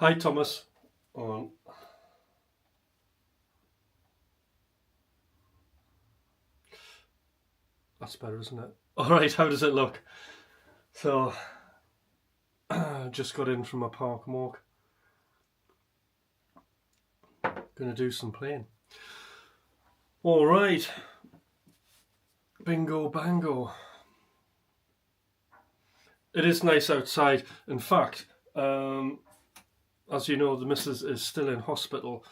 Hi Thomas. On. That's better, isn't it? Alright, how does it look? So, just got in from a park walk. Gonna do some playing. Alright. Bingo bango. It is nice outside. In fact, as you know, the missus is still in hospital,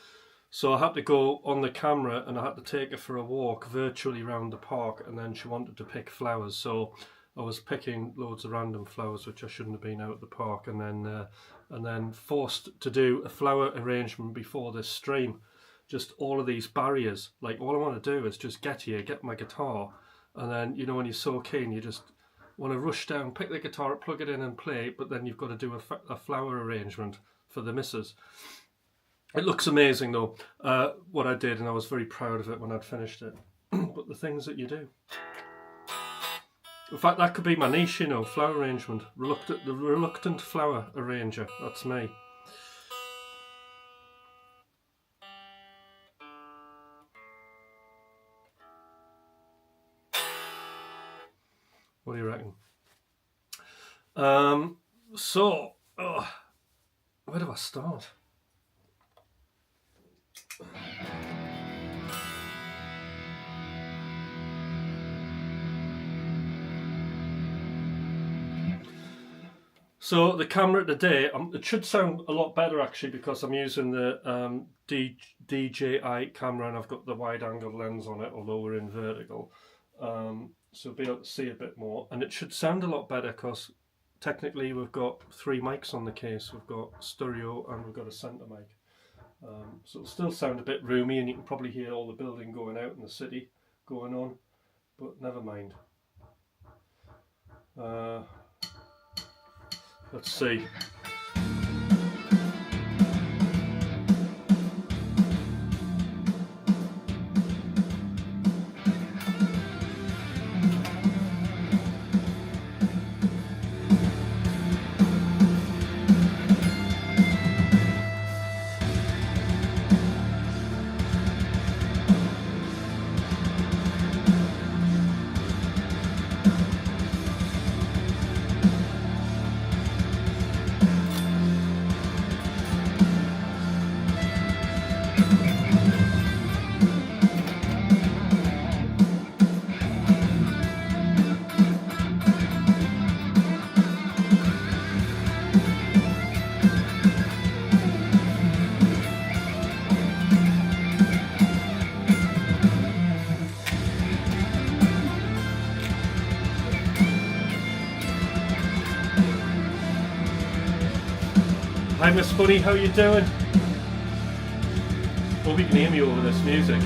so I had to go on the camera and I had to take her for a walk virtually around the park, and then she wanted to pick flowers, so I was picking loads of random flowers which I shouldn't have been out at the park, and then forced to do a flower arrangement before this stream. Just all of these barriers. Like, all I want to do is just get here, get my guitar, and then, you know, when you're so keen, you just want to rush down, pick the guitar up, plug it in and play, but then you've got to do a flower arrangement for the missus. It looks amazing though, what I did, and I was very proud of it when I'd finished it. But the things that you do. In fact, that could be my niche, you know, flower arrangement. The reluctant flower arranger, that's me. What do you reckon? Where do I start? So the camera today, it should sound a lot better actually, because I'm using the DJI camera and I've got the wide angle lens on it, although we're in vertical. So be able to see a bit more, and it should sound a lot better because technically we've got 3 mics on the case. We've got stereo and we've got a centre mic. So it'll still sound a bit roomy, and you can probably hear all the building going out in the city going on, but never mind. Let's see. Hi Miss Bunny, how you doing? Hope you can hear me over this music.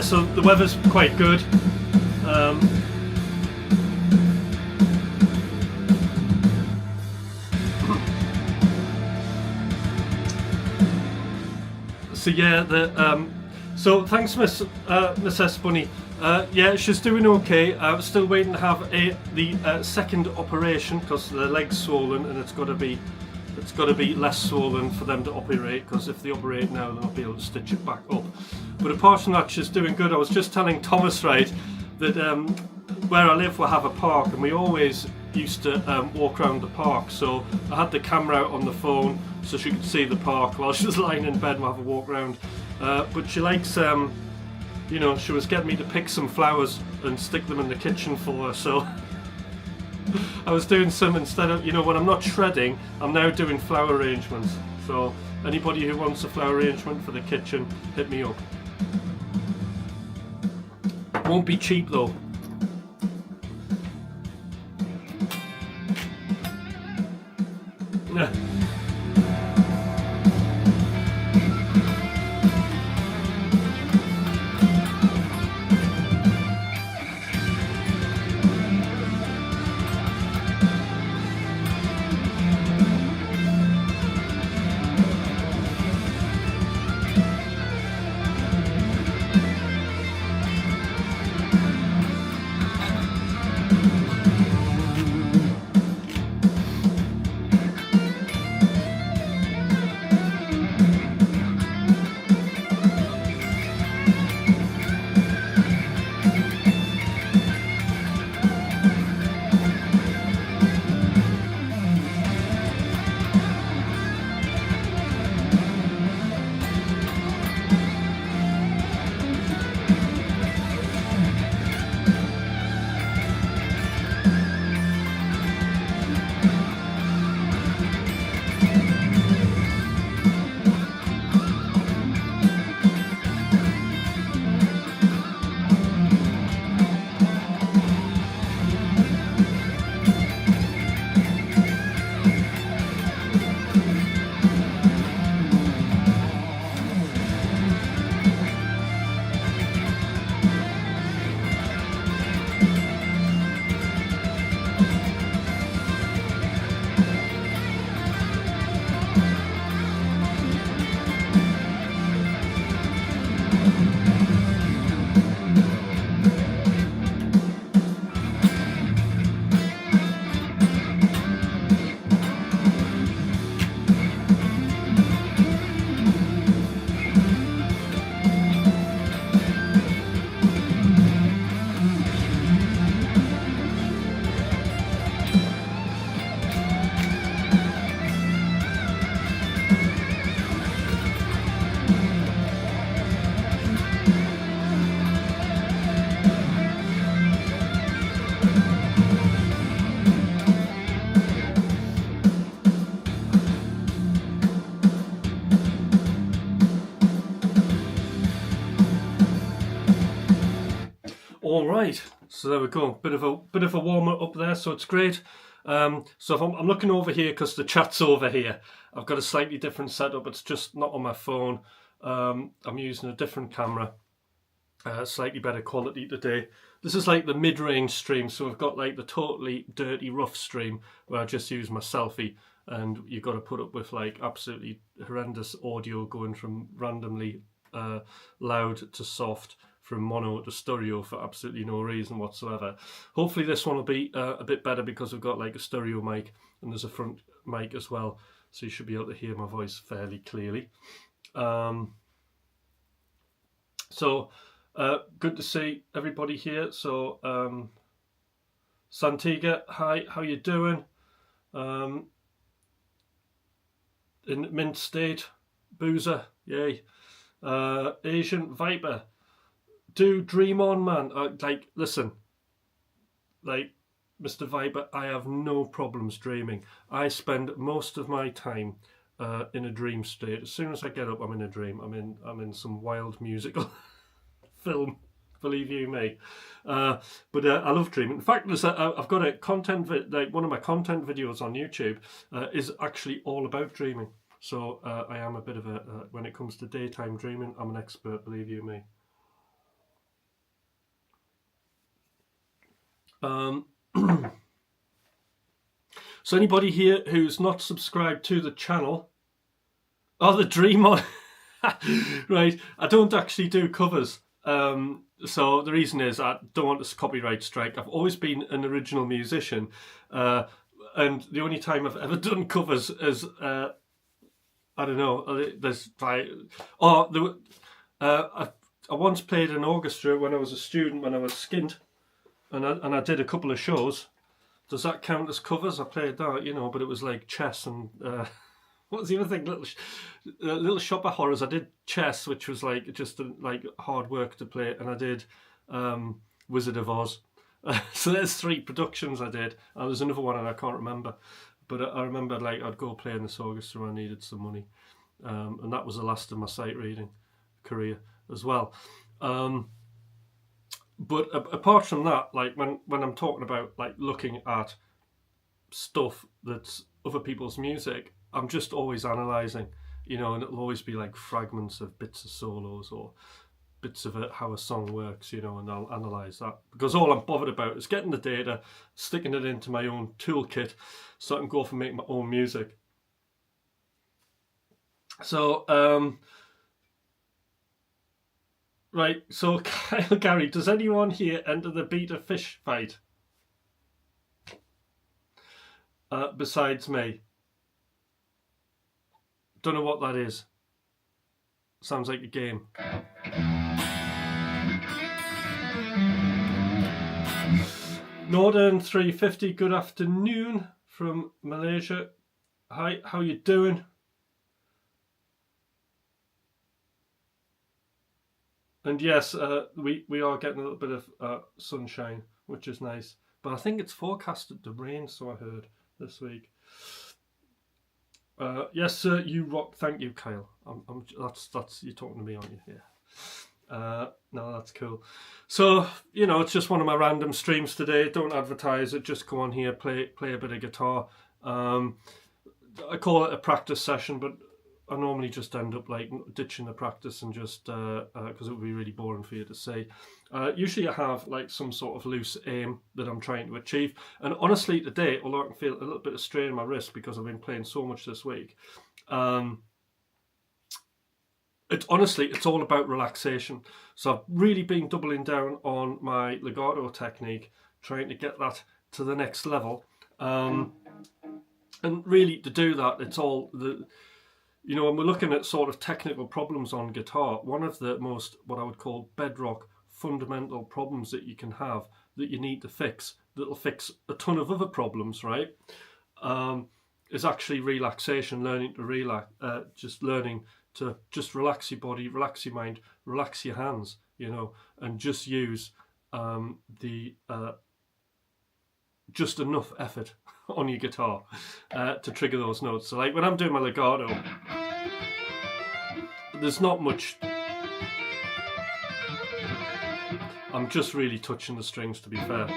so the weather's quite good. So yeah, so thanks, Miss S Bunny. Yeah, she's doing okay. Still waiting to have the second operation because the leg's swollen, and it's got to be less swollen for them to operate, because if they operate now they'll not be able to stitch it back up. But apart from that, she's doing good. I was just telling Thomas, right, that where I live we have a park, and we always used to walk around the park. So I had the camera out on the phone so she could see the park while she was lying in bed and we'll have a walk around. But she likes, you know, she was getting me to pick some flowers and stick them in the kitchen for her, so I was doing some, instead of, you know, when I'm not shredding, I'm now doing flower arrangements. So anybody who wants a flower arrangement for the kitchen, hit me up. Won't be cheap though. All right, so there we go. Bit of a warmer up there, so it's great. So if I'm looking over here because the chat's over here. I've got a slightly different setup. It's just not on my phone. I'm using a different camera, slightly better quality today. This is like the mid-range stream, so I've got like the totally dirty rough stream where I just use my selfie, and you've got to put up with like absolutely horrendous audio going from randomly loud to soft, from mono to stereo for absolutely no reason whatsoever. Hopefully this one will be a bit better because we've got like a stereo mic and there's a front mic as well, so you should be able to hear my voice fairly clearly. So good to see everybody here. So Santiga, hi, how you doing? In Mint State, Boozer, yay. Asian Viper, do dream on, man. Like, listen, like, Mr. Viper, I have no problems dreaming. I spend most of my time in a dream state. As soon as I get up, I'm in a dream. I'm in some wild musical film, believe you me. But I love dreaming. In fact, I've got a like one of my content videos on YouTube is actually all about dreaming. So I am a bit of a when it comes to daytime dreaming, I'm an expert, believe you me. So anybody here who's not subscribed to the channel, the dream on, right, I don't actually do covers. So the reason is I don't want a copyright strike. I've always been an original musician, and the only time I've ever done covers is, I don't know, there's like, I once played an orchestra when I was a student, when I was skint, and I did a couple of shows. Does that count as covers? I played that, you know, but it was like chess and what was the other thing? Little Shop of Horrors. I did chess, which was like just like hard work to play, and I did Wizard of Oz. So there's 3 productions I did. There's another one and I can't remember, but I remember like I'd go play in this orchestra when I needed some money, and that was the last of my sight reading career as well. But apart from that, like when I'm talking about like looking at stuff that's other people's music, I'm just always analysing, you know, and it'll always be like fragments of bits of solos or bits of it, how a song works, you know, and I'll analyse that. Because all I'm bothered about is getting the data, sticking it into my own toolkit so I can go off and make my own music. So, right, so Kyle Gary, does anyone here enter the beta fish fight? Besides me. Don't know what that is. Sounds like a game. Northern 350, good afternoon from Malaysia. Hi, how you doing? And yes, we are getting a little bit of sunshine, which is nice. But I think it's forecasted to rain, so I heard this week. Yes, sir, you rock. Thank you, Kyle. That's you're talking to me, aren't you? Yeah. No, that's cool. So, you know, it's just one of my random streams today. Don't advertise it. Just come on here, play a bit of guitar. I call it a practice session, but I normally just end up like ditching the practice and just because it would be really boring for you to see. Usually I have like some sort of loose aim that I'm trying to achieve, and honestly today, although I can feel a little bit of strain in my wrist because I've been playing so much this week, it's all about relaxation. So I've really been doubling down on my legato technique, trying to get that to the next level, and really to do that, it's all the, you know, when we're looking at sort of technical problems on guitar, one of the most, what I would call bedrock fundamental problems that you can have, that you need to fix, that'll fix a ton of other problems, right, is actually relaxation, learning to relax, just learning to just relax your body, relax your mind, relax your hands, you know, and just use just enough effort on your guitar to trigger those notes. So like when I'm doing my legato, there's not much, I'm just really touching the strings, to be fair.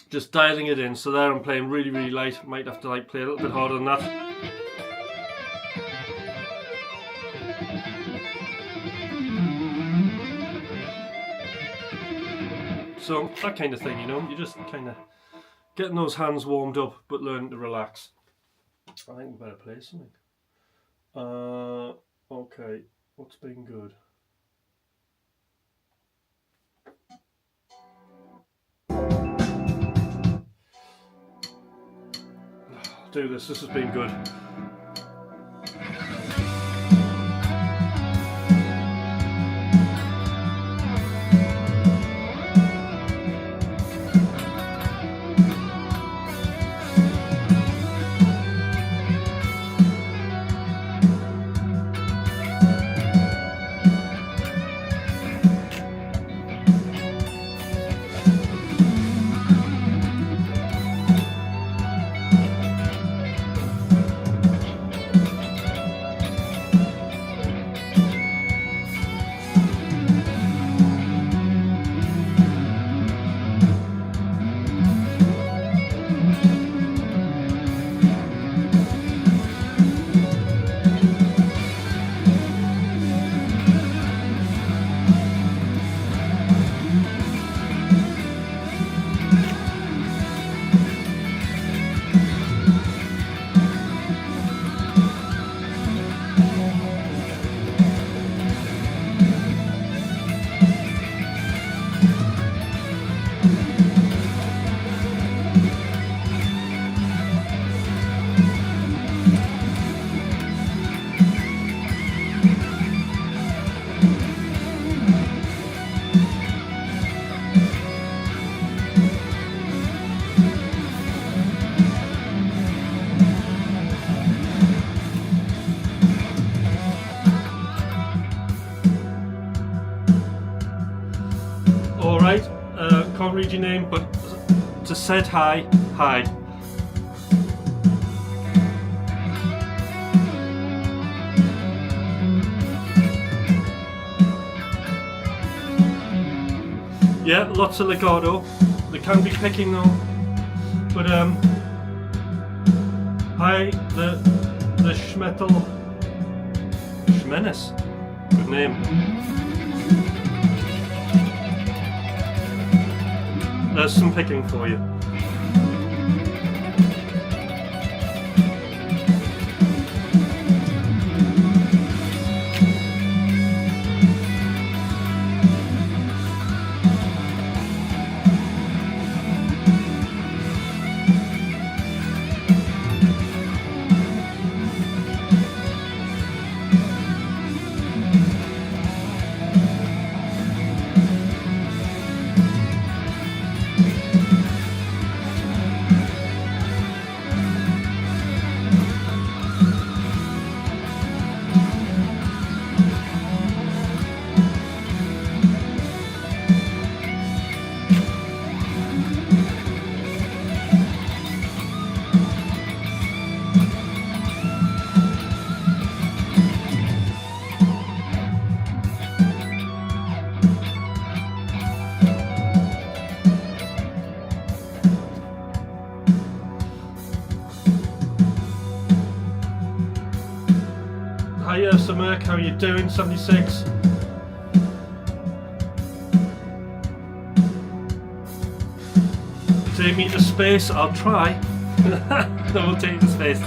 Just dialing it in. So there I'm playing really, really light. Might have to like play a little bit harder than that. So that kind of thing, you know, you're just kind of getting those hands warmed up, but learning to relax. I think we better play something. Okay, what's been good? Do this has been good. read your name, but to said hi, hi. Yeah, lots of legato. They can be picking though. But hi, the Schmenes. Good name. There's some picking for you. Hiya Samerk, how you doing? 76. Take me to space, I'll try. Then we'll take you to space.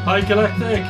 Hi Galactic!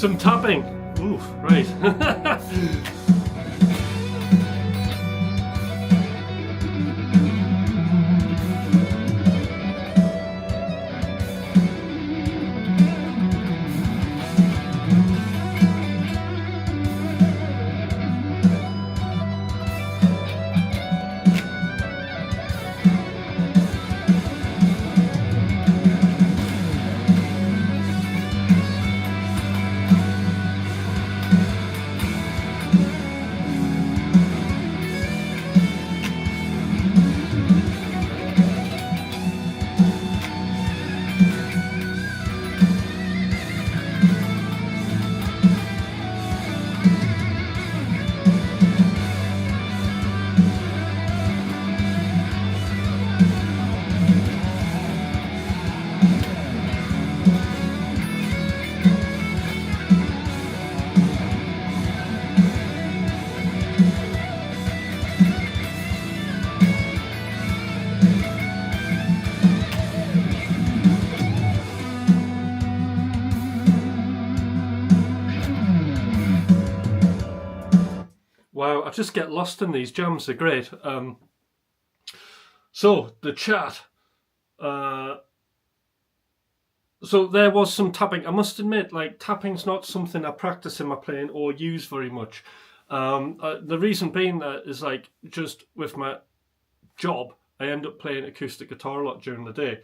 Some tapping. Ooh, right. Wow, I just get lost in these jams. They're great. So the chat. So there was some tapping. I must admit, like, tapping's not something I practice in my playing or use very much. The reason being that is, like, just with my job, I end up playing acoustic guitar a lot during the day.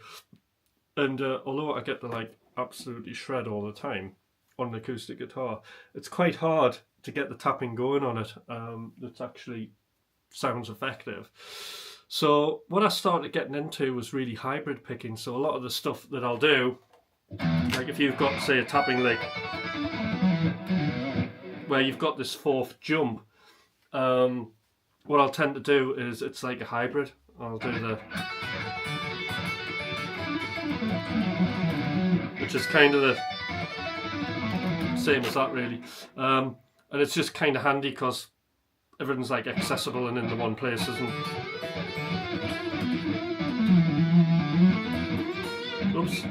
And although I get to, like, absolutely shred all the time on an acoustic guitar, it's quite hard to get the tapping going on it. That actually sounds effective. So what I started getting into was really hybrid picking. So a lot of the stuff that I'll do, like if you've got, say, a tapping lick where you've got this fourth jump, what I'll tend to do is it's like a hybrid. I'll do the, which is kind of the same as that really, and it's just kind of handy because everything's like accessible and in the one place, isn't it? Oops.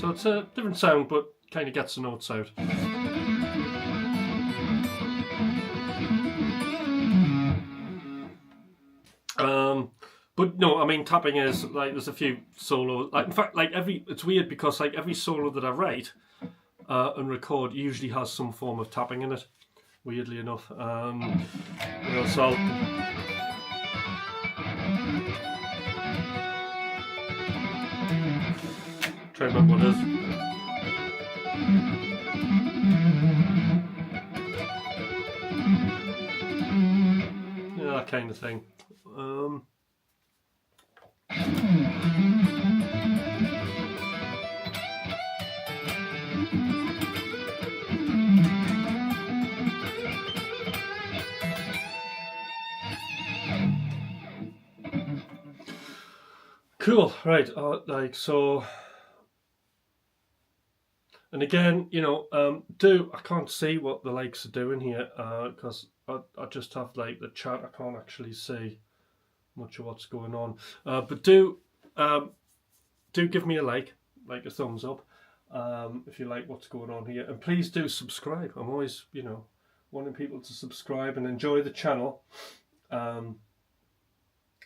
So it's a different sound, but kind of gets the notes out. But no, I mean, tapping is like, there's a few solos. Like, in fact, like it's weird because like every solo that I write and record usually has some form of tapping in it. Weirdly enough, so I'll try and remember what it is. Yeah, that kind of thing. Cool, right, like, so, and again, you know, I can't see what the likes are doing here, because I just have, like, the chat. I can't actually see much of what's going on, but do give me a like a thumbs up, if you like what's going on here, and please do subscribe. I'm always, you know, wanting people to subscribe and enjoy the channel.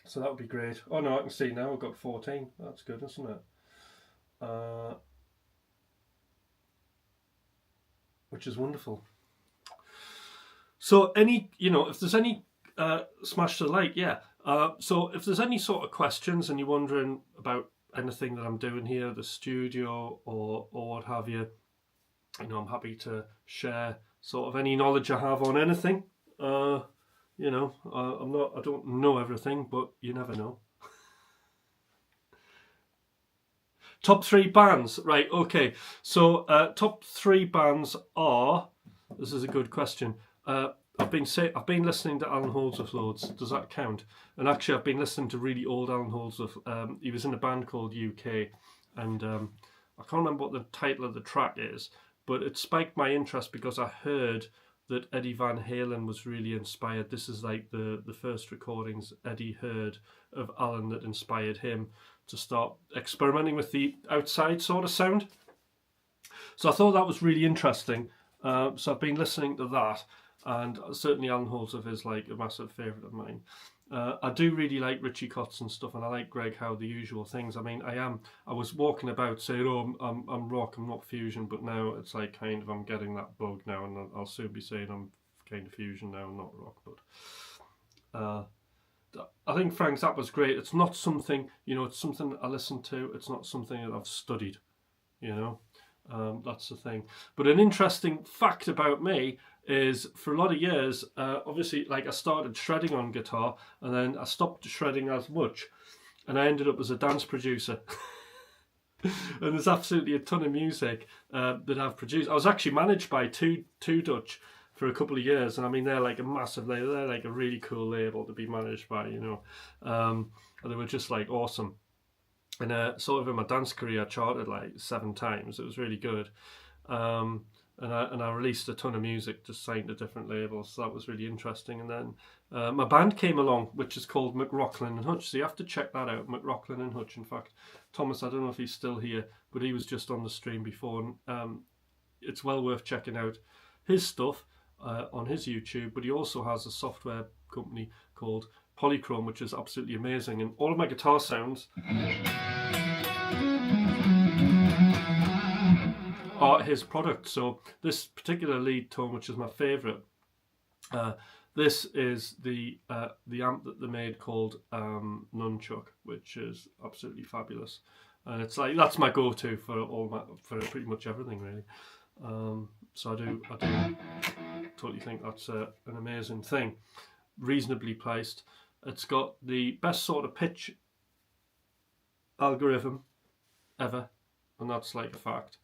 So that would be great. Oh no, I can see now I've got 14. That's good, isn't it? Which is wonderful. So any, you know, if there's any, smash the like, yeah. So if there's any sort of questions and you're wondering about anything that I'm doing here at the studio or what have you, you know, I'm happy to share sort of any knowledge I have on anything. You know, I don't know everything, but you never know. Top 3 bands, right? Okay, so top 3 bands are. This is a good question. I've been listening to Alan Holdsworth loads. Does that count? And actually, I've been listening to really old Alan Holdsworth. He was in a band called UK, and I can't remember what the title of the track is, but it spiked my interest because I heard that Eddie Van Halen was really inspired. This is like the first recordings Eddie heard of Alan that inspired him to start experimenting with the outside sort of sound. So I thought that was really interesting. So I've been listening to that, and certainly Alan Holdsworth is like a massive favourite of mine. I do really like Richie Cotts and stuff, and I like Greg Howe, the usual things. I mean, I was walking about saying, oh, I'm rock, I'm not fusion, but now it's like kind of, I'm getting that bug now, and I'll soon be saying I'm kind of fusion now, not rock. But I think Frank Zappa's great. It's not something, you know, it's something I listen to. It's not something that I've studied, you know. That's the thing. But an interesting fact about me is, for a lot of years, obviously, like, I started shredding on guitar, and then I stopped shredding as much, and I ended up as a dance producer. And there's absolutely a ton of music that I've produced. I was actually managed by two Dutch for a couple of years, and I mean, they're like a massive label. They're like a really cool label to be managed by, you know. And they were just like awesome. And sort of in my dance career, I charted like 7 times. It was really good. And I released a ton of music, just signed to different labels. So that was really interesting. And then my band came along, which is called McRocklin and Hutch. So you have to check that out, McRocklin and Hutch. In fact, Thomas, I don't know if he's still here, but he was just on the stream before. And it's well worth checking out his stuff on his YouTube. But he also has a software company called Polychrome, which is absolutely amazing, and all of my guitar sounds are his product. So this particular lead tone, which is my favorite, this is the amp that they made called Nunchuck, which is absolutely fabulous, and it's like that's my go-to for pretty much everything, really. So I do totally think that's an amazing thing. Reasonably priced. It's got the best sort of pitch algorithm ever, and that's like a fact.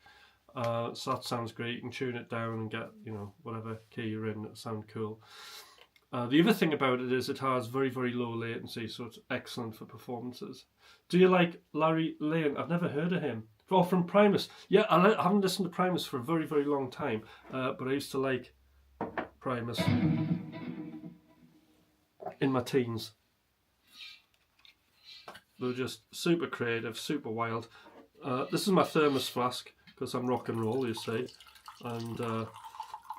So that sounds great. You can tune it down and get, you know, whatever key you're in, it'll sound cool. The other thing about it is it has very, very low latency, so it's excellent for performances. Do you like Larry Lane? I've never heard of him. Oh, from Primus. Yeah, I haven't listened to Primus for a very, very long time, but I used to like Primus in my teens. They were just super creative, super wild. This is my thermos flask, because I'm rock and roll, you see, and I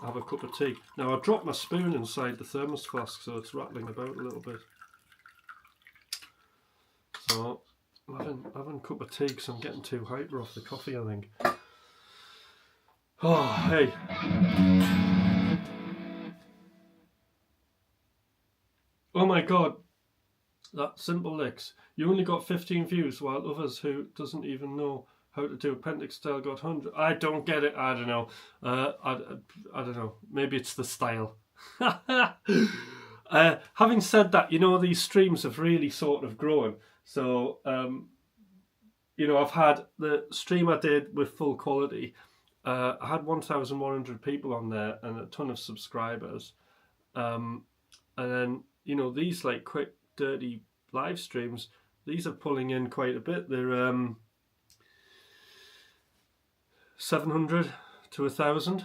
have a cup of tea. Now I dropped my spoon inside the thermos flask, so it's rattling about a little bit. So I'm having a cup of tea because I'm getting too hyper off the coffee, I think. Oh, hey. Oh my god, that Simple Licks. You only got 15 views, while others who doesn't even know how to do appendix style got 100. I don't get it. I don't know. I don't know. Maybe it's the style. Having said that, you know, these streams have really sort of grown. So, you know, I've had the stream I did with full quality. I had 1,100 people on there and a ton of subscribers. And then, you know, these like quick, dirty live streams, these are pulling in quite a bit. They're 700 to 1,000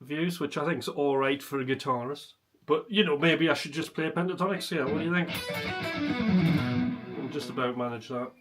views, which I think is all right for a guitarist. But, you know, maybe I should just play a pentatonic scale. What do you think? I'll just about manage that.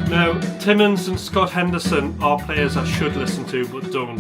Now, Timmons and Scott Henderson are players I should listen to, but don't.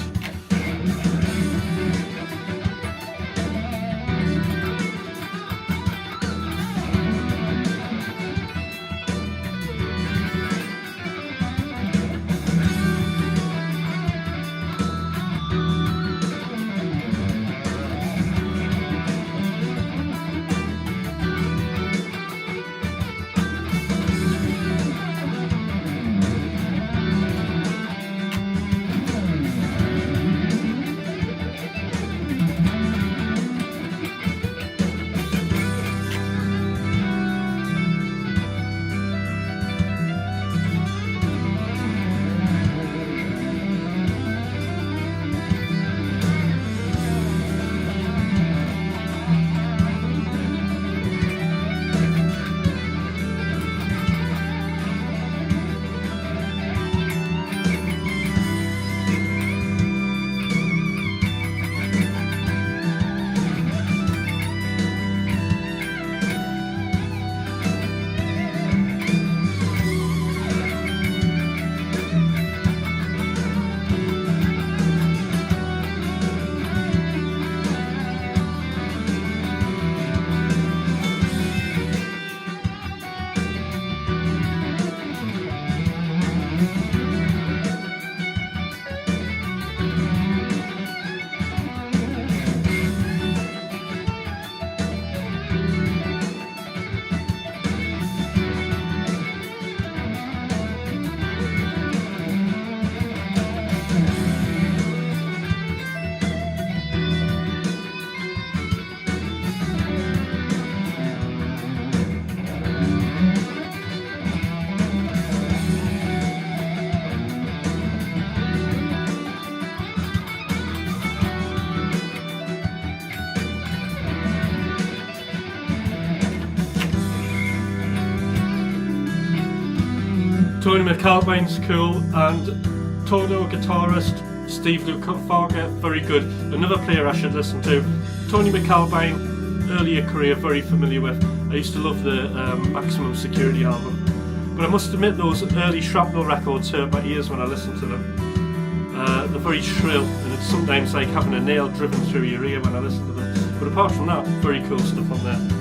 Tony McAlpine's cool, and Toto guitarist Steve Lukather, very good. Another player I should listen to. Tony McAlpine, earlier career, very familiar with. I used to love the Maximum Security album. But I must admit those early Shrapnel records hurt my ears when I listened to them. They're very shrill, and it's sometimes like having a nail driven through your ear when I listen to them. But apart from that, very cool stuff on there.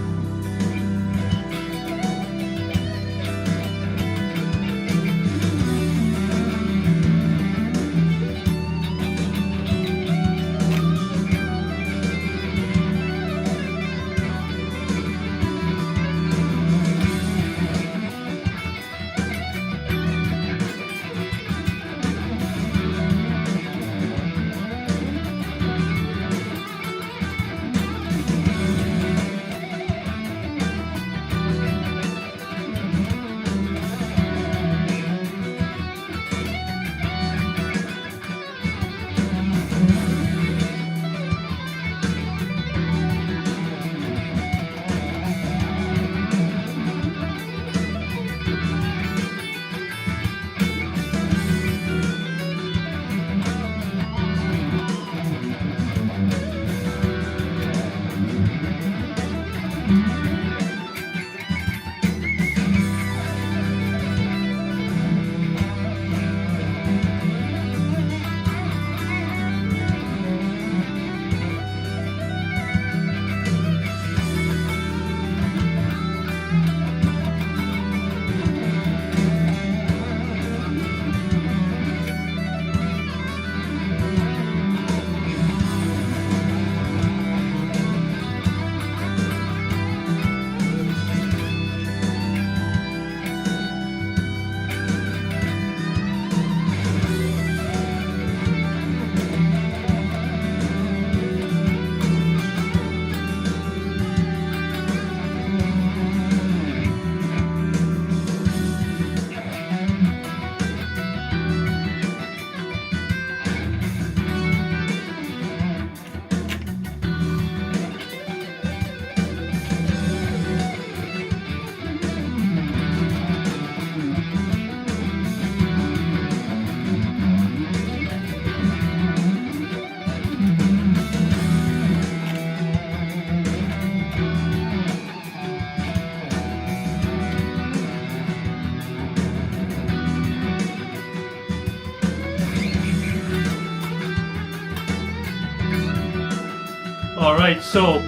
Alright, so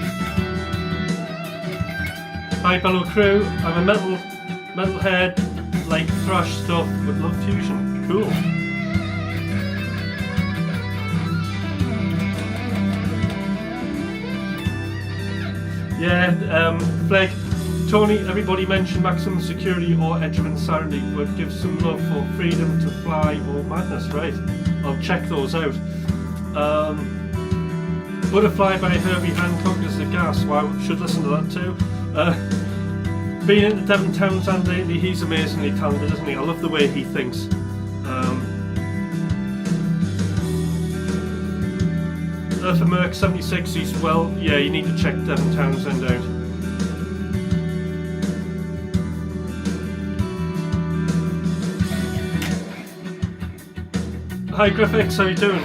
hi Bellow Crew, I'm a metalhead, like thrash stuff with love fusion. Cool. Yeah, Fleg, Tony, everybody mentioned Maximum Security or Edge of Insanity, but give some love for Freedom to Fly or Madness, right? I'll check those out. Butterfly by Herbie Hancock is the gas. Wow, should listen to that too. Been into Devin Townsend lately, he's amazingly talented, isn't he? I love the way he thinks. Eartha Merc 76, he's well, yeah, you need to check Devin Townsend out. Hi Griffix, how you doing?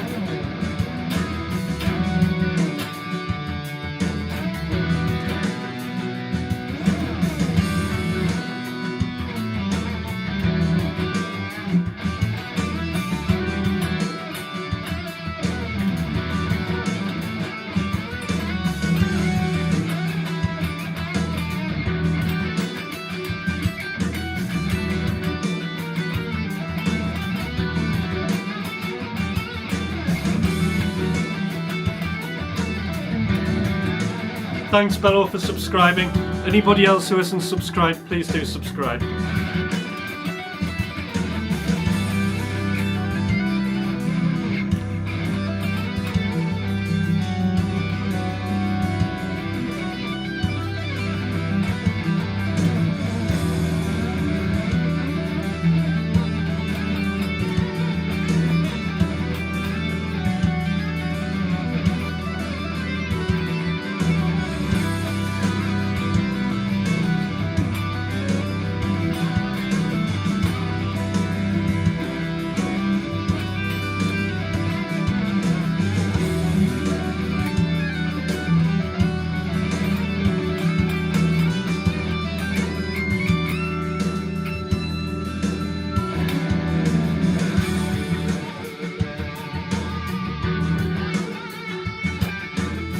Thanks Bello for subscribing. Anybody else who isn't subscribed, please do subscribe.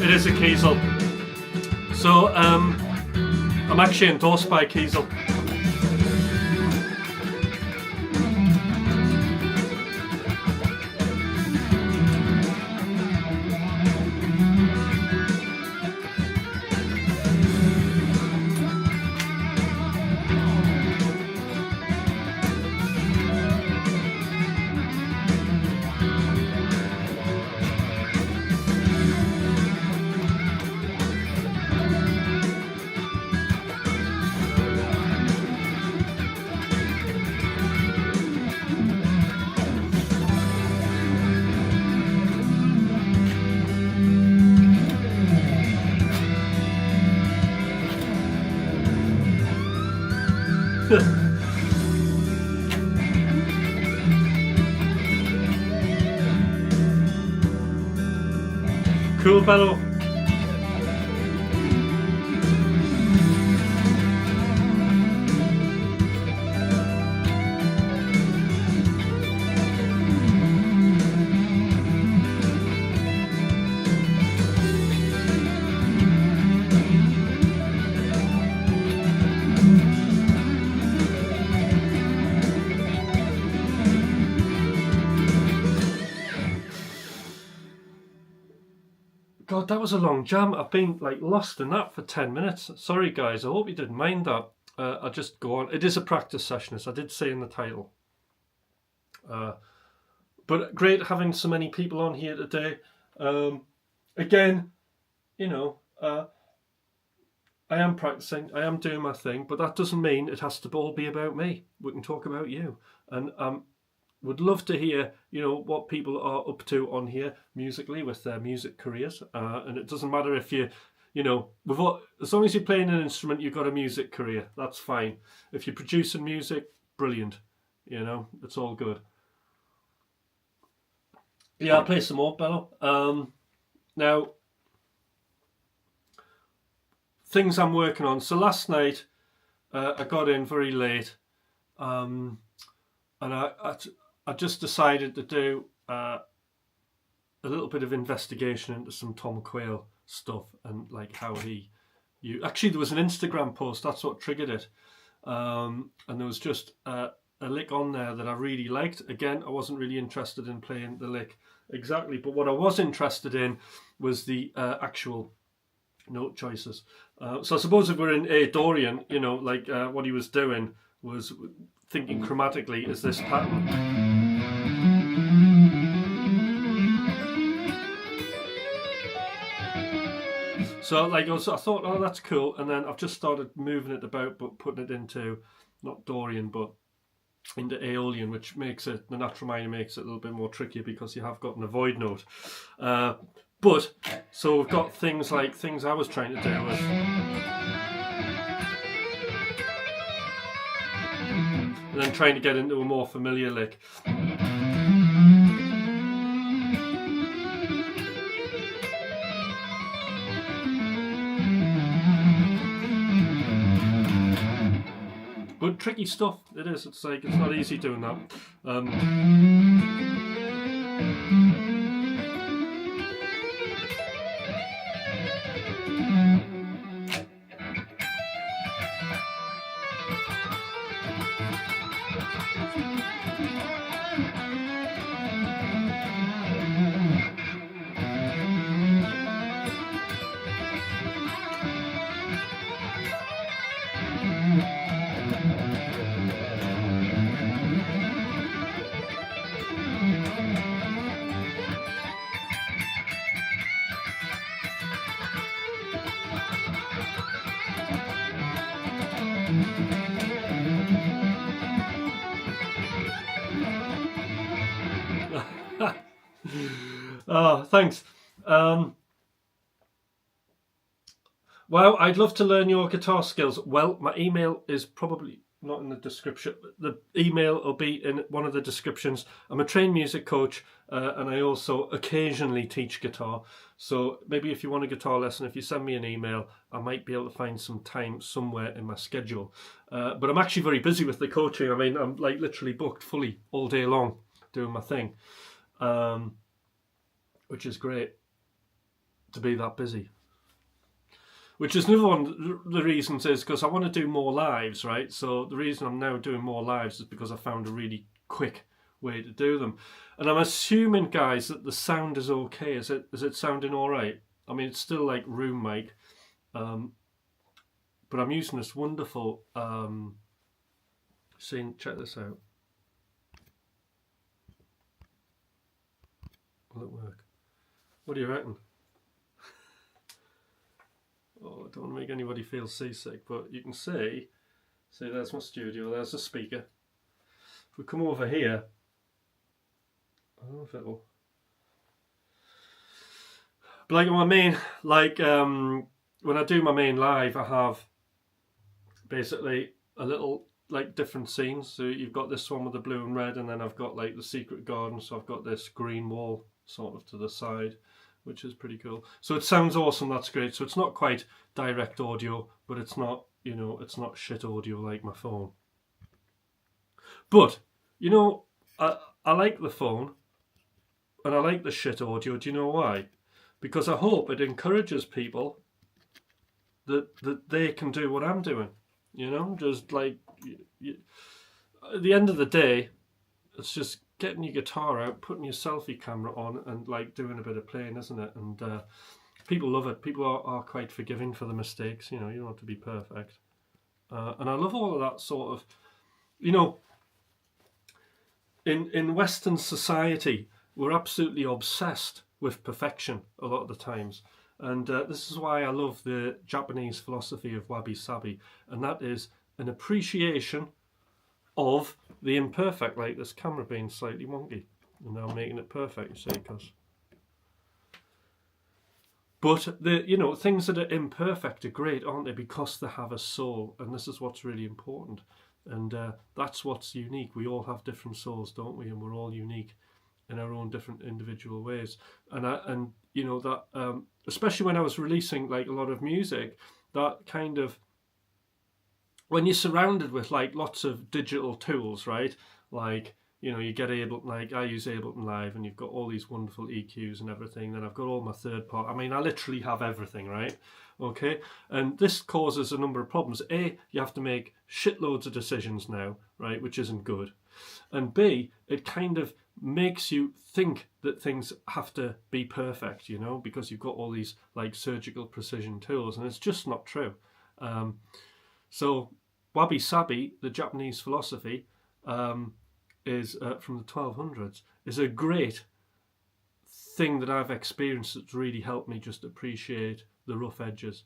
It is a Kiesel. So I'm actually endorsed by Kiesel. Cool, Bello. God, that was a long jam. I've been like lost in that for 10 minutes. Sorry guys, I hope you didn't mind that. I'll just go on. It is a practice session, as I did say in the title. But great having so many people on here today. Again, you know, I am practicing, I am doing my thing, but that doesn't mean it has to all be about me. We can talk about you. And would love to hear, you know, what people are up to on here musically with their music careers. And it doesn't matter if you know, as long as you're playing an instrument, you've got a music career. That's fine. If you're producing music, brilliant. You know, it's all good. Yeah, I'll play some more, Bello. Now, things I'm working on. So last night, I got in very late, and I just decided to do a little bit of investigation into some Tom Quayle stuff and like how actually there was an Instagram post, that's what triggered it, and there was just a lick on there that I really liked. Again, I wasn't really interested in playing the lick exactly, but what I was interested in was the actual note choices. So I suppose if we're in A Dorian, you know, like what he was doing was thinking chromatically is this pattern. So like I thought, oh, that's cool, and then I've just started moving it about, but putting it into not Dorian, but into Aeolian, which makes it, the natural minor makes it a little bit more trickier because you have got an avoid note. But so we've got things I was trying to do was, and then trying to get into a more familiar lick. But tricky stuff it is. It's like, it's not easy doing that. Oh, thanks. Well, I'd love to learn your guitar skills. Well, my email is probably not in the description. The email will be in one of the descriptions. I'm a trained music coach, and I also occasionally teach guitar. So maybe if you want a guitar lesson, if you send me an email, I might be able to find some time somewhere in my schedule. But I'm actually very busy with the coaching. I mean, I'm like literally booked fully all day long doing my thing, which is great. to be that busy. Which is another one of the reasons is because I want to do more lives, right? So the reason I'm now doing more lives is because I found a really quick way to do them. And I'm assuming, guys, that the sound is okay. Is it sounding all right? I mean, it's still like room mic, but I'm using this wonderful check this out. Will it work? What do you reckon? Oh, I don't want to make anybody feel seasick, but you can see there's my studio, there's the speaker. If we come over here, I don't know if it'll... But like my main, when I do my main live, I have basically a little, like, different scenes. So you've got this one with the blue and red, and then I've got like the secret garden, so I've got this green wall sort of to the side, which is pretty cool. So it sounds awesome, that's great. So it's not quite direct audio, but it's not, you know, it's not shit audio like my phone. But, you know, I like the phone, and I like the shit audio. Do you know why? Because I hope it encourages people that they can do what I'm doing. You know, just like, at the end of the day, it's just getting your guitar out, putting your selfie camera on, and like doing a bit of playing, isn't it? And people love it. People are quite forgiving for the mistakes. You know, you don't have to be perfect. And I love all of that sort of, you know, in Western society, we're absolutely obsessed with perfection a lot of the times. And this is why I love the Japanese philosophy of wabi-sabi, and that is an appreciation of the imperfect, like this camera being slightly wonky, and now making it perfect, you see, because... But, you know, things that are imperfect are great, aren't they, because they have a soul, and this is what's really important. And that's what's unique. We all have different souls, don't we? And we're all unique in our own different individual ways. And you know, that especially when I was releasing like a lot of music, that kind of, when you're surrounded with like lots of digital tools, right? Like, you know, you get Ableton, like I use Ableton Live, and you've got all these wonderful EQs and everything. Then I've got all my third part. I mean, I literally have everything, right? Okay, and this causes a number of problems. A, you have to make shitloads of decisions now, right, which isn't good. And B, it kind of makes you think that things have to be perfect, you know, because you've got all these like surgical precision tools, and it's just not true. So wabi-sabi, the Japanese philosophy, is from the 1200s, is a great thing that I've experienced that's really helped me just appreciate the rough edges.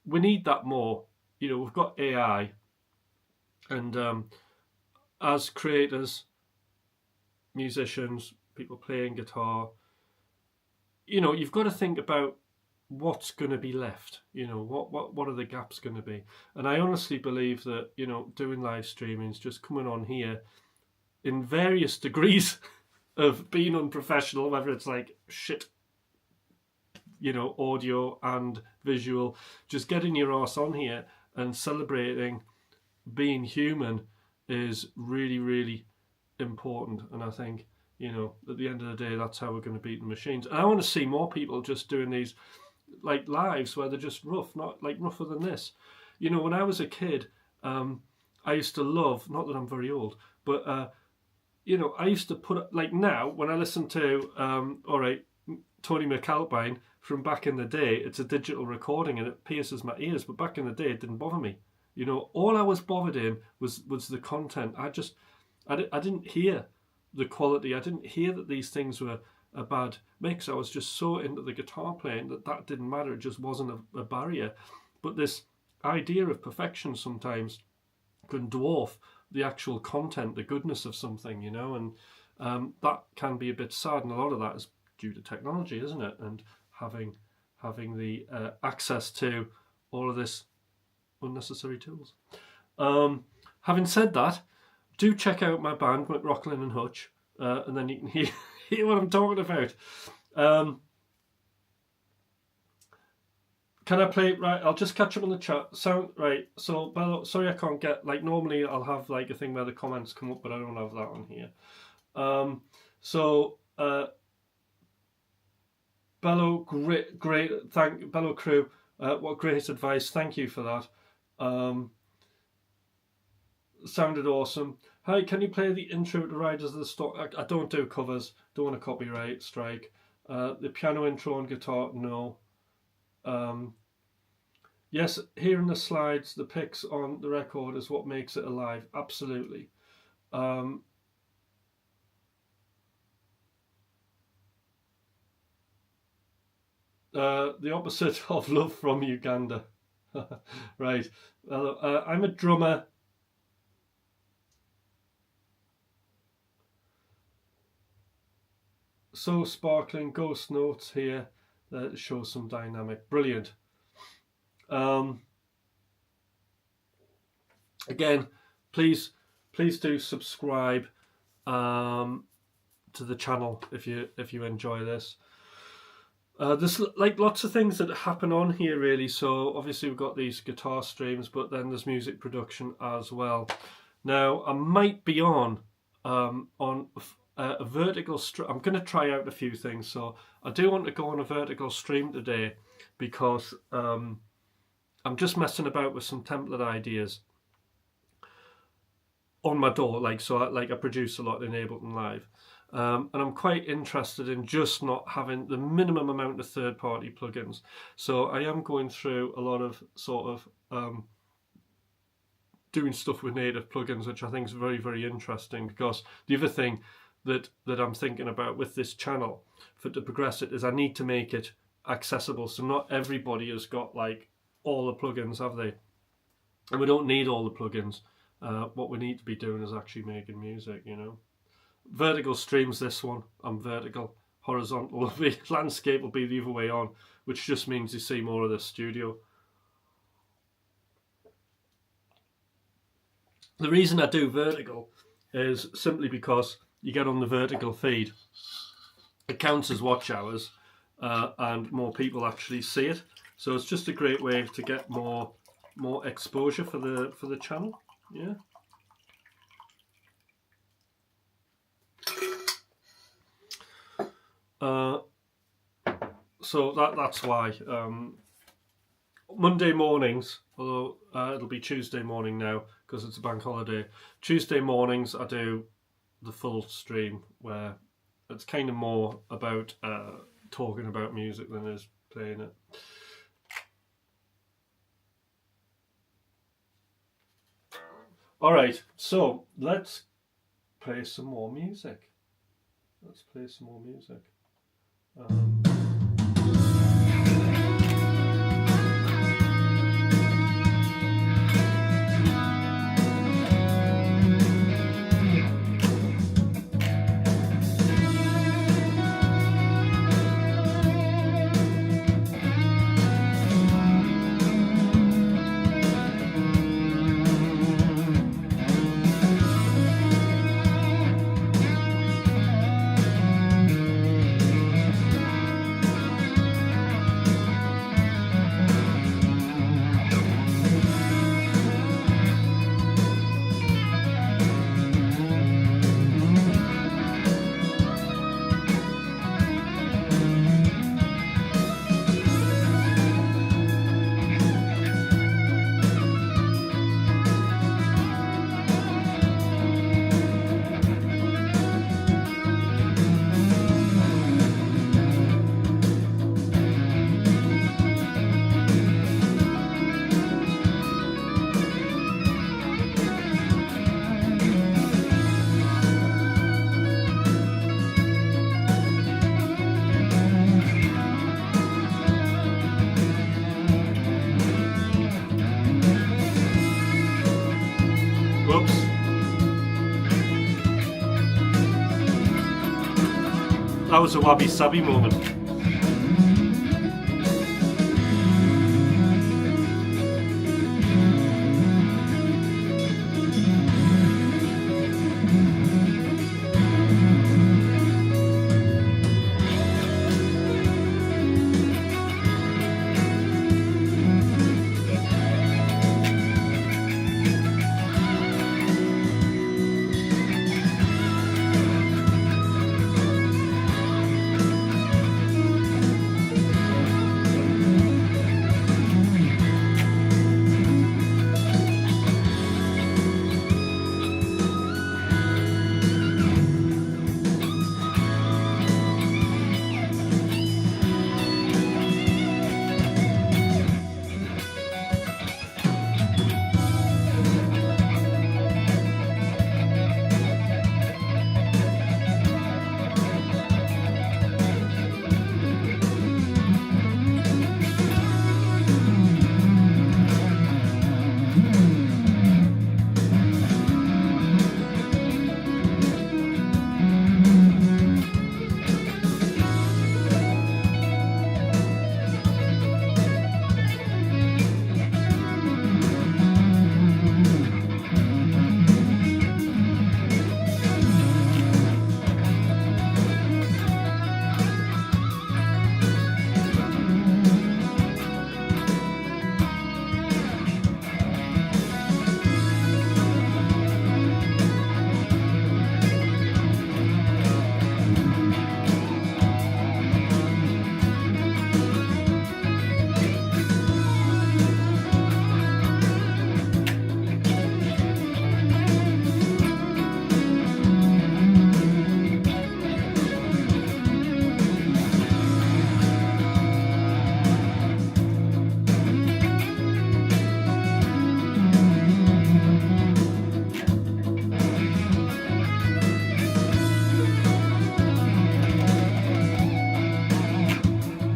We need that more. You know, we've got AI, and as creators, musicians, people playing guitar, you know, you've got to think about what's going to be left. You know, what are the gaps going to be? And I honestly believe that, you know, doing live streaming is just coming on here in various degrees of being unprofessional, whether it's like shit, you know, audio and visual, just getting your ass on here and celebrating being human is really, really important. And I think, you know, at the end of the day, that's how we're going to beat the machines. And I want to see more people just doing these like lives where they're just rough, not like rougher than this. You know, when I was a kid, I used to love, not that I'm very old, but you know, I used to put, like now, when I listen to, all right, Tony McAlpine from back in the day, it's a digital recording and it pierces my ears, but back in the day, it didn't bother me. You know, all I was bothered in was the content. I didn't hear the quality. I didn't hear that these things were a bad mix. I was just so into the guitar playing that didn't matter. It just wasn't a barrier. But this idea of perfection sometimes can dwarf the actual content, the goodness of something, you know, and that can be a bit sad, and a lot of that is due to technology, isn't it? And having the access to all of this unnecessary tools. Having said that, do check out my band, McRocklin and Hutch, and then you can hear what I'm talking about. Can I play? Right, I'll just catch up on the chat. Sound right. So, Bello, sorry I can't get, like, normally I'll have like a thing where the comments come up, but I don't have that on here. Bello, great, Bello crew. What great advice! Thank you for that. Sounded awesome. Hi, can you play the intro to Riders of the Storm? I don't do covers. Don't want a copyright strike. The piano intro and guitar, no. Yes, hearing the slides, the picks on the record is what makes it alive. Absolutely. The opposite of love from Uganda. Right. Well, I'm a drummer. So sparkling, ghost notes here that show some dynamic. Brilliant. Again, please do subscribe to the channel if you enjoy this. There's like lots of things that happen on here really. So obviously we've got these guitar streams, but then there's music production as well. Now I might be on a vertical stream. I'm going to try out a few things. So I do want to go on a vertical stream today because I'm just messing about with some template ideas on my door. Like I produce a lot in Ableton Live. And I'm quite interested in just not having the minimum amount of third-party plugins. So I am going through a lot of sort of doing stuff with native plugins, which I think is very, very interesting. Because the other thing that I'm thinking about with this channel to progress it is I need to make it accessible. So not everybody has got like all the plugins, have they? And we don't need all the plugins. What we need to be doing is actually making music, you know. Vertical streams this one. I'm vertical. Horizontal will be, landscape will be the other way on, which just means you see more of the studio. The reason I do vertical is simply because you get on the vertical feed. It counts as watch hours and more people actually see it. So it's just a great way to get more exposure for the channel. Yeah. So that's why Monday mornings, although it'll be Tuesday morning now because it's a bank holiday. Tuesday mornings I do the full stream where it's kind of more about talking about music than it is playing it. All right, so let's play some more music. Let's play some more music. Whoops. That was a wabi-sabi moment.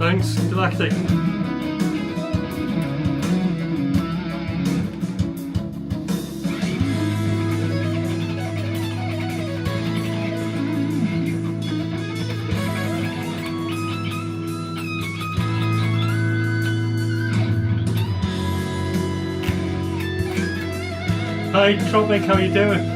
Thanks, galactic. Hi Tropic, how you doing?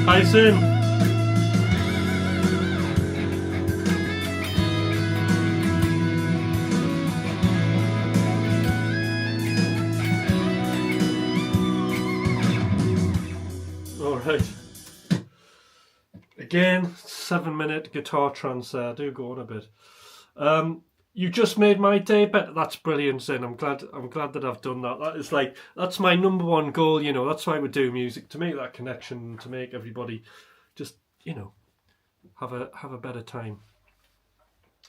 Hi Sim. Alright. Again, 7-minute guitar trance there. Do go on a bit. You just made my day better. That's brilliant, Zin. I'm glad that I've done that. That is like, that's my number one goal, you know. That's why we do music, to make that connection, to make everybody just, you know, have a better time.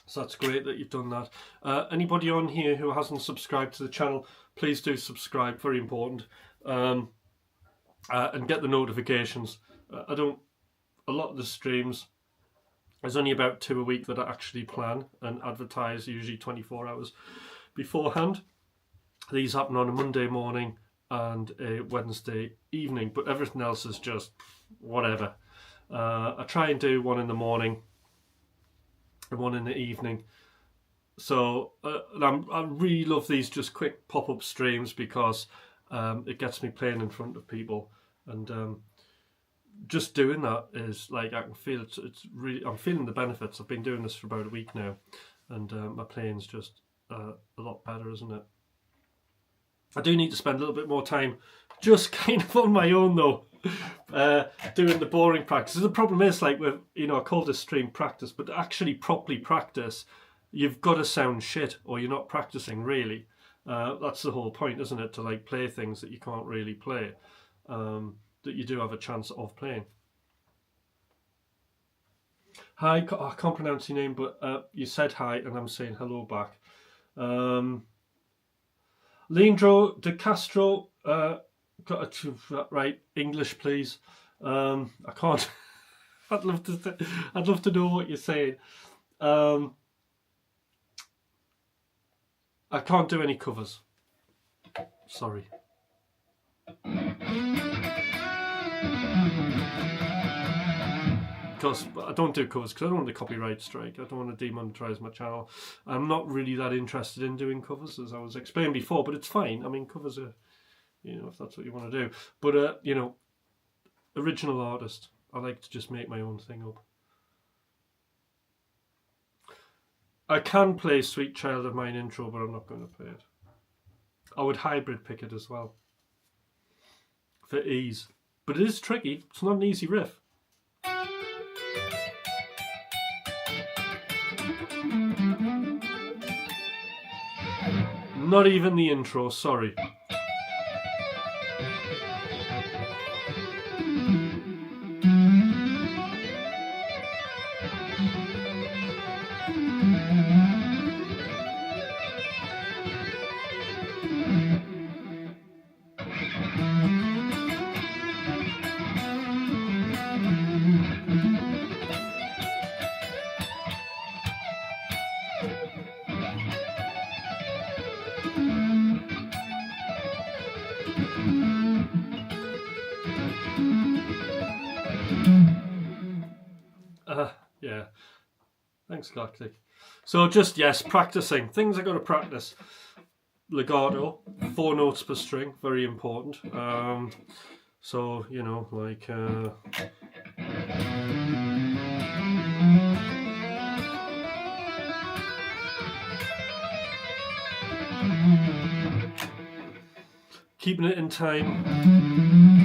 So that's great that you've done that. Anybody on here who hasn't subscribed to the channel, please do subscribe, very important. And get the notifications. A lot of the streams, there's only about 2 a week that I actually plan and advertise, usually 24 hours beforehand. These happen on a Monday morning and a Wednesday evening, but everything else is just whatever. I try and do one in the morning and one in the evening. So I really love these just quick pop-up streams because it gets me playing in front of people, and just doing that is like, I can feel it's really, I'm feeling the benefits. I've been doing this for about a week now, and my playing's just a lot better, isn't it? I do need to spend a little bit more time just kind of on my own though, doing the boring practice. The problem is, like, with, you know, I call this stream practice, but to actually properly practice, you've got to sound shit or you're not practicing really. That's the whole point, isn't it? To like play things that you can't really play, that you do have a chance of playing. Hi, I can't pronounce your name, but you said hi and I'm saying hello back. Leandro de Castro, got to right, English please. I can't I'd love to know what you're saying. I can't do any covers. Sorry. Because I don't do covers because I don't want a copyright strike. I don't want to demonetize my channel. I'm not really that interested in doing covers, as I was explaining before, but it's fine. I mean, covers are, if that's what you want to do. But, original artist. I like to just make my own thing up. I can play Sweet Child of Mine intro, but I'm not going to play it. I would hybrid pick it as well. For ease. But it is tricky. It's not an easy riff. Not even the intro, sorry. Yeah. Thanks, Galactic. So just, yes, practicing. Things I got to practice. Legato, 4 notes per string, very important. So, like... keeping it in time.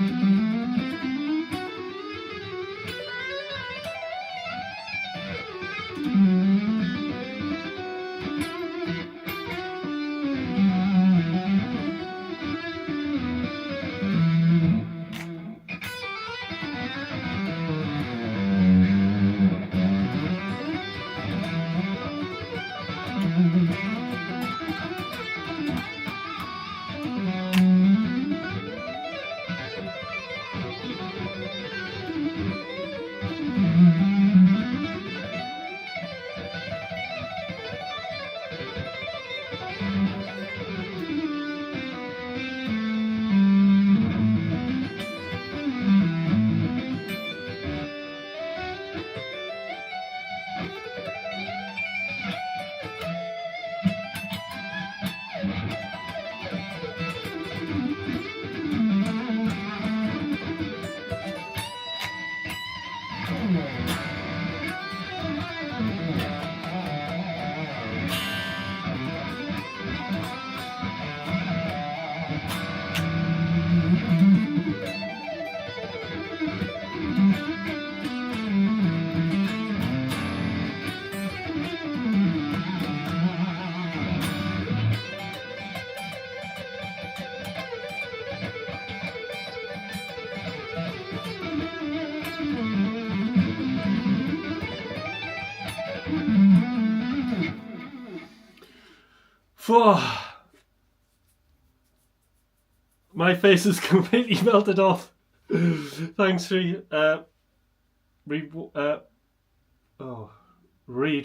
My face is completely melted off. Thanks, Reed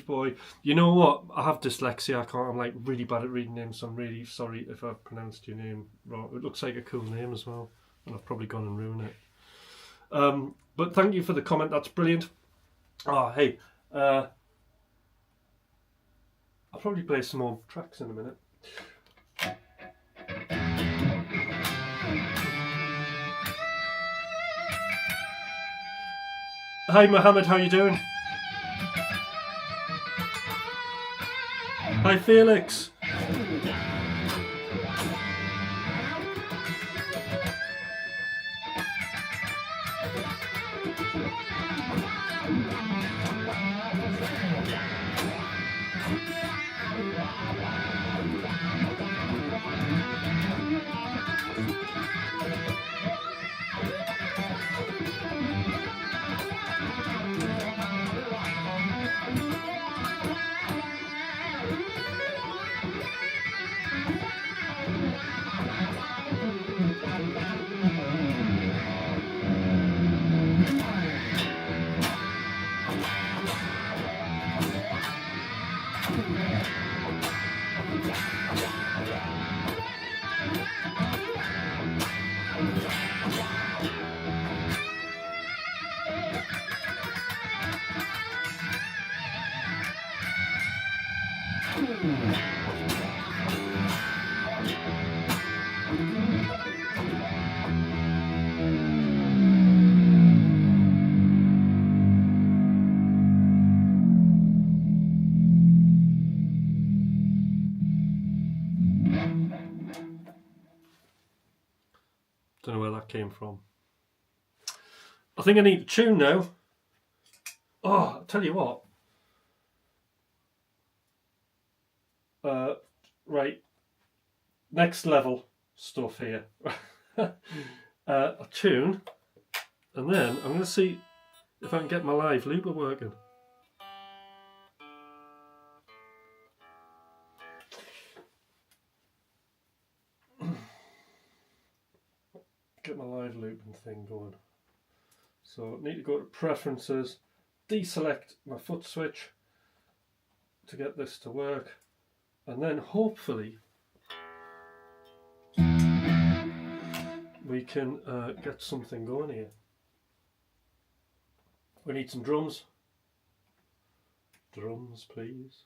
boy. You know what? I have dyslexia. I'm like really bad at reading names, so I'm really sorry if I've pronounced your name wrong. It looks like a cool name as well, and I've probably gone and ruined it. But thank you for the comment. That's brilliant. Hey. I'll probably play some more tracks in a minute. Hi Mohammed, how you doing? Hi Felix. Don't know where that came from. I think I need a tune now. Oh, I'll tell you what. Right. Next level stuff here. A tune. And then I'm going to see if I can get my live looper working. Get my live looping thing going. So I need to go to preferences, deselect my foot switch to get this to work, and then hopefully we can get something going here. We need some drums. Drums, please.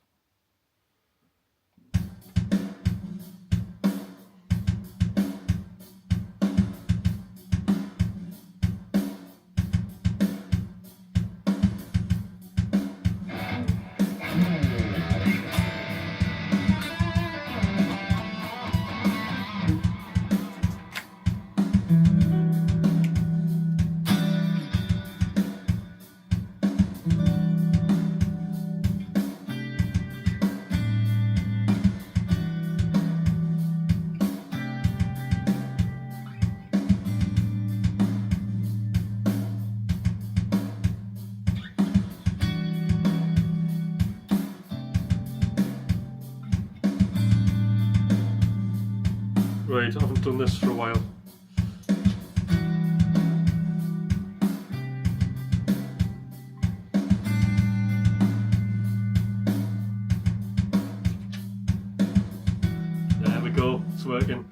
Right, I haven't done this for a while. There we go, it's working.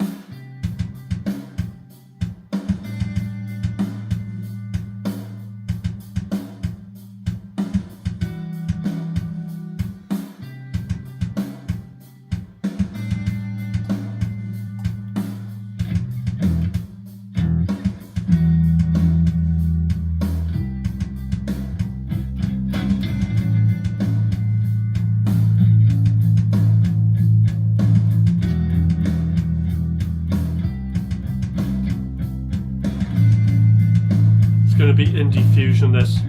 Going to be indie fusion this.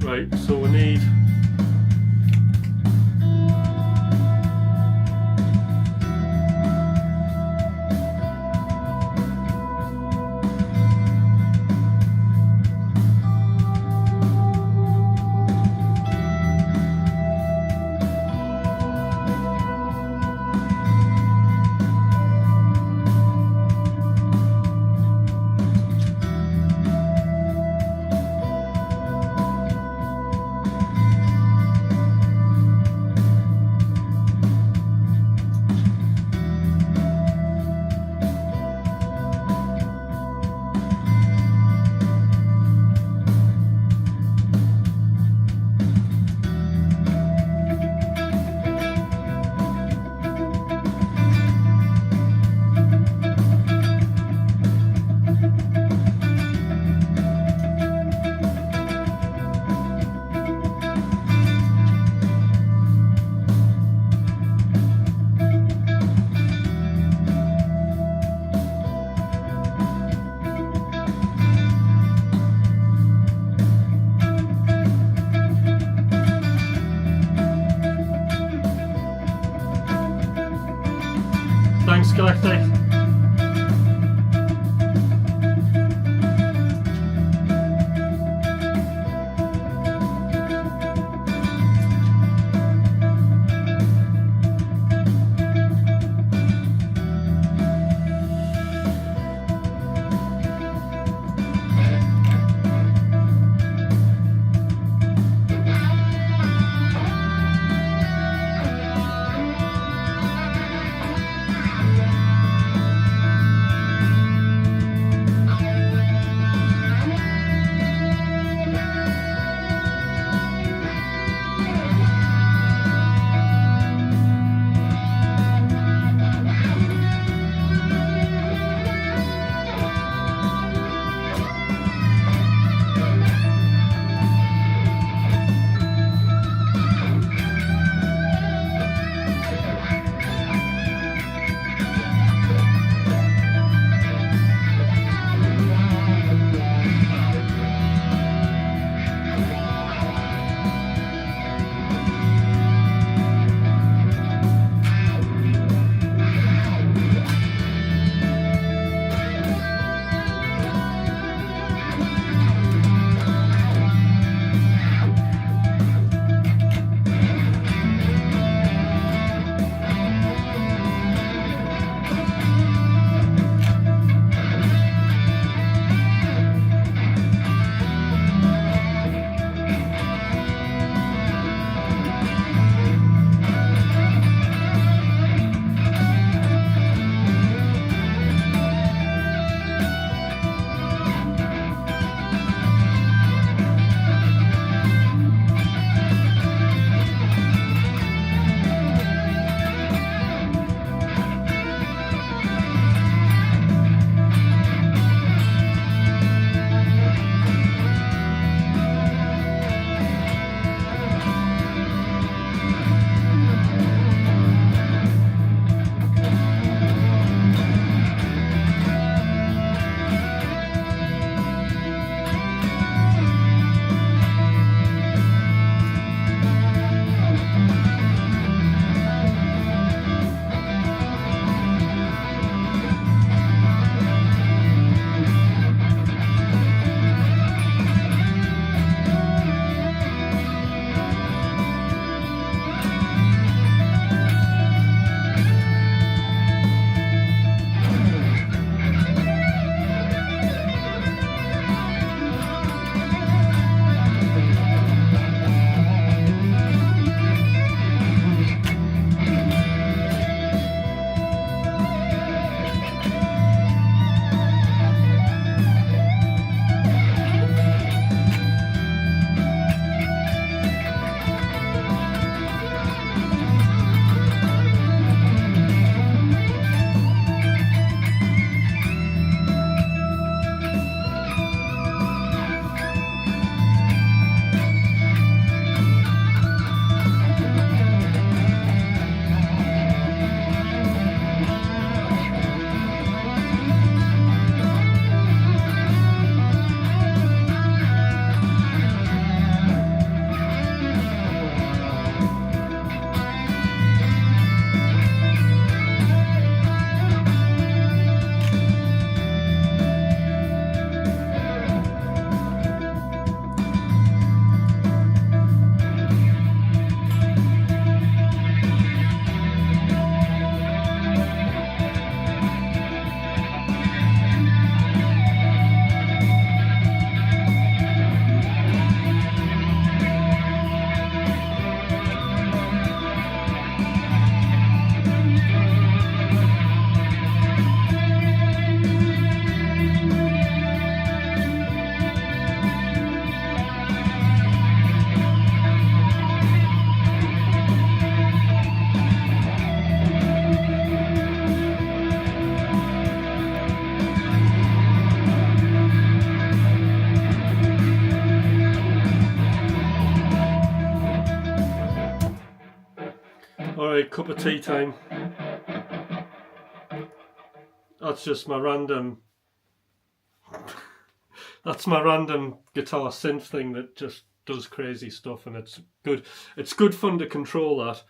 Right, so we need thanks, Galactic. Right, cup of tea time. That's just my random... That's my random guitar synth thing that just does crazy stuff, and it's good. It's good fun to control that.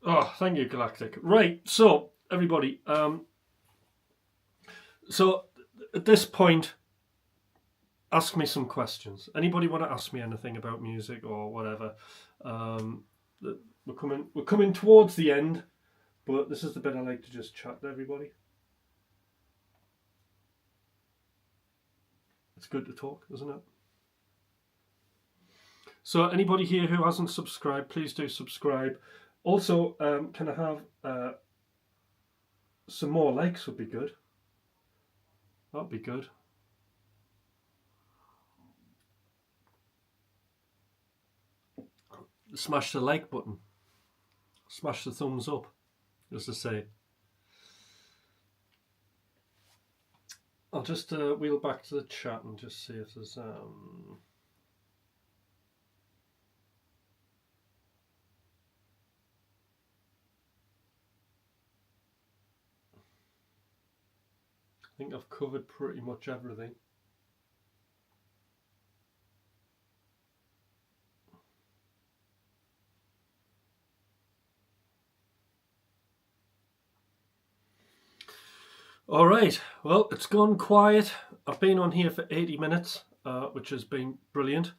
Oh, thank you, Galactic. Right, so everybody, so at this point, ask me some questions. Anybody want to ask me anything about music or whatever? We're coming towards the end, but this is the bit I like to just chat to everybody. It's good to talk, isn't it? So anybody here who hasn't subscribed, please do subscribe. Also, can I have some more likes would be good. That'd be good. Smash the like button. Smash the thumbs up, as I say. I'll just wheel back to the chat and just see if there's... I think I've covered pretty much everything. All right, well, it's gone quiet. I've been on here for 80 minutes, which has been brilliant.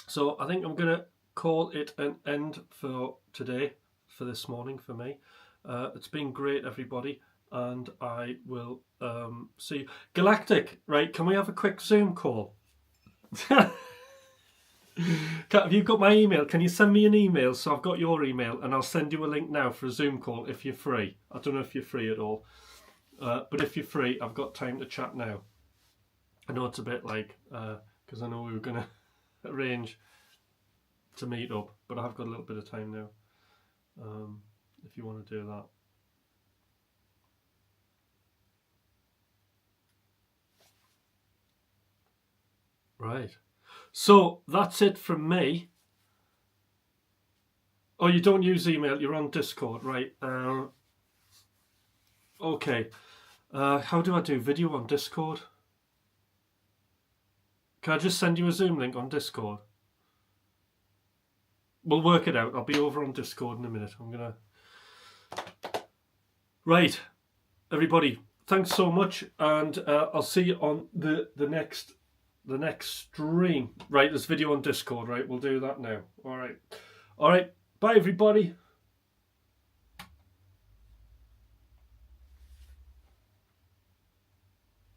So I think I'm going to call it an end for today, for this morning, for me. It's been great, everybody, and I will see you. Galactic, right, can we have a quick Zoom call? Have you got my email? Can you send me an email? So I've got your email, and I'll send you a link now for a Zoom call if you're free. I don't know if you're free at all. But if you're free, I've got time to chat now. I know it's a bit like, because I know we were going to arrange to meet up, but I've got a little bit of time now, if you want to do that. Right. So that's it from me. Oh, you don't use email, you're on Discord, right? Okay. How do I do video on Discord? Can I just send you a Zoom link on Discord? We'll work it out. I'll be over on Discord in a minute. I'm gonna... Right, everybody, thanks so much, and I'll see you on the next stream. Right, there's video on Discord, right? We'll do that now. All right. Bye, everybody.